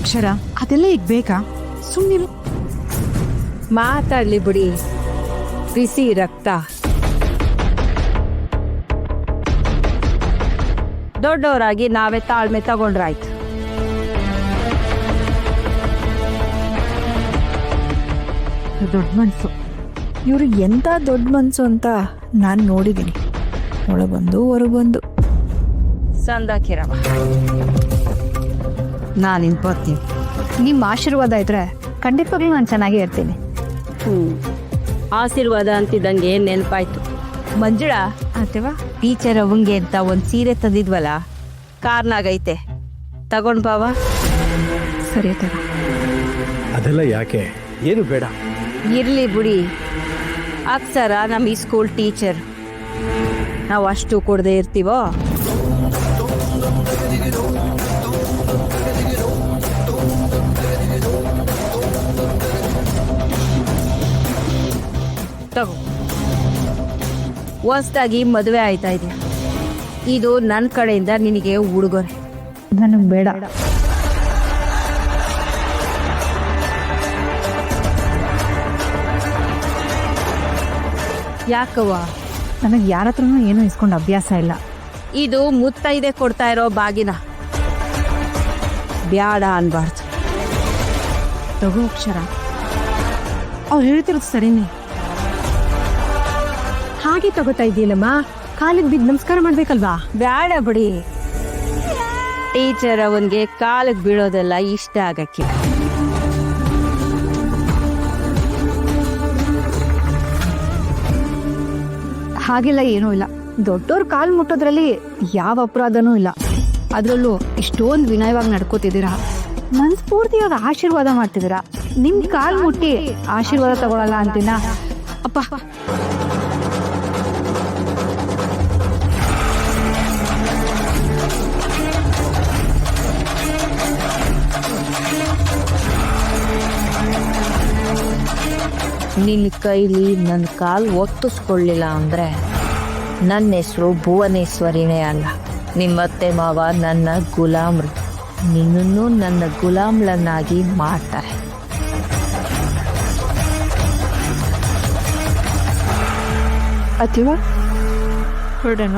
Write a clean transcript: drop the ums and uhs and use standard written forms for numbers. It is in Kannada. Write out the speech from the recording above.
ಅಕ್ಷರ ಅದೆಲ್ಲ ಈಗ ಬೇಕಾ? ಸುಮ್ಮನಿರು. ಮಾತಾಡ್ಲಿ ಬಿಡಿ, ಬಿಸಿ ರಕ್ತ. ದೊಡ್ಡವರಾಗಿ ನಾವೇ ತಾಳ್ಮೆ ತಗೊಂಡ್ರಾಯ್ತು. ದೊಡ್ಡ ಮನ್ಸು. ಇವರು ಎಂಥ ದೊಡ್ಡ ಮನಸ್ಸು ಅಂತ ನಾನು ನೋಡಿದ್ದೀನಿ. ಒಳಗೊಂದು ಹೊರಗೊಂದು. ಸಂದಾಕಿರವ, ನಾನಿನ್ ಬರ್ತೀನಿ. ನಿಮ್ಮ ಆಶೀರ್ವಾದ ಇದ್ರೆ ಖಂಡಿತವಾಗ್ಲೂ ನಾನು ಚೆನ್ನಾಗೇ ಇರ್ತೀನಿ. ಆಶೀರ್ವಾದ ಅಂತಿದ್ದಂಗೆ ನೆನಪಾಯ್ತು. ಮಂಜುಳಾ, ಆತೇವಾ? ಟೀಚರ್ ಅವಂಗೆ ಅಂತ ಒಂದು ಸೀರೆ ತಂದಿದ್ವಲ್ಲ, ಕಾರ್ನಾಗೈತೆ, ತಗೊಂಡ್ ಬಾವ. ಸರಿ ಆತೇವಾ? ಅದೆಲ್ಲ ಯಾಕೆ, ಏನು ಬೇಡ. ಇರ್ಲಿ ಬಿಡಿ, ಅಕ್ಷರ ನಮ್ಮ ಈ ಸ್ಕೂಲ್ ಟೀಚರ್, ನಾವು ಅಷ್ಟು ಕೊಡದೆ ಇರ್ತೀವೋ? ತಗೋ, ಹೊಸ್ದಾಗಿ ಮದುವೆ ಆಯ್ತಾ ಇದೆ, ಇದು ನನ್ನ ಕಡೆಯಿಂದ ನಿನಗೆ ಉಡುಗೊರೆ. ನನಗೆ ಬೇಡ. ಯಾಕವ್ವ? ನನಗೆ ಯಾರ ಹತ್ರನೂ ಏನೂ ಇಸ್ಕೊಂಡು ಅಭ್ಯಾಸ ಇಲ್ಲ. ಇದು ಮುತ್ತೈದೆ ಕೊಡ್ತಾ ಇರೋ ಬಾಗಿನ, ಬ್ಯಾಡ ಅನ್ಬಾರ್ದು. ತಗೋ ಅಕ್ಷರ, ಅವ್ರು ಹೇಳ್ತಿರೋದು ಸರಿನೇ. ಹಾಗೆ ತಗೋತಾ ಇದೆಯಲ್ಲಮ್ಮ, ಕಾಲಿಗೆ ಬಿದ್ದು ನಮಸ್ಕಾರ ಮಾಡ್ಬೇಕಲ್ವಾ? ಬ್ಯಾಡ ಬಿಡಿ, ಟೀಚರ್ ಅವನ್ಗೆ ಕಾಲಿಗೆ ಬೀಳೋದೆಲ್ಲ ಇಷ್ಟ ಆಗಕ್ಕಿಲ್ಲ. ಹಾಗೆಲ್ಲ ಏನೂ ಇಲ್ಲ. ದೊಡ್ಡವ್ರ ಕಾಲು ಮುಟ್ಟೋದ್ರಲ್ಲಿ ಯಾವ ಅಪರಾಧನೂ ಇಲ್ಲ. ಅದರಲ್ಲೂ ಇಷ್ಟೊಂದು ವಿನಯವಾಗಿ ನಡ್ಕೋತಿದ್ದೀರಾ, ಮನಸ್ಫೂರ್ತಿಯಾಗಿ ಆಶೀರ್ವಾದ ಮಾಡ್ತಿದ್ದೀರಾ. ನಿಮ್ ಕಾಲು ಮುಟ್ಟಿ ಆಶೀರ್ವಾದ ತಗೊಳಲ್ಲ ಅಂತೀನ? ಅಪ್ಪ, ನಿನ್ನ ಕೈಲಿ ನನ್ನ ಕಾಲು ಒತ್ತಿಸ್ಕೊಳ್ಳಿಲ್ಲ ಅಂದರೆ ನನ್ನ ಹೆಸರು ಭುವನೇಶ್ವರಿನೇ ಅಲ್ಲ. ನಿಮ್ಮತ್ತೆ ಮಾವ ನನ್ನ ಗುಲಾಮ್ರು, ನಿನ್ನನ್ನು ನನ್ನ ಗುಲಾಮ್ಲನ್ನಾಗಿ ಮಾಡ್ತಾರೆ. ಅತಿವಾ? ಹೊರಡೋಣ.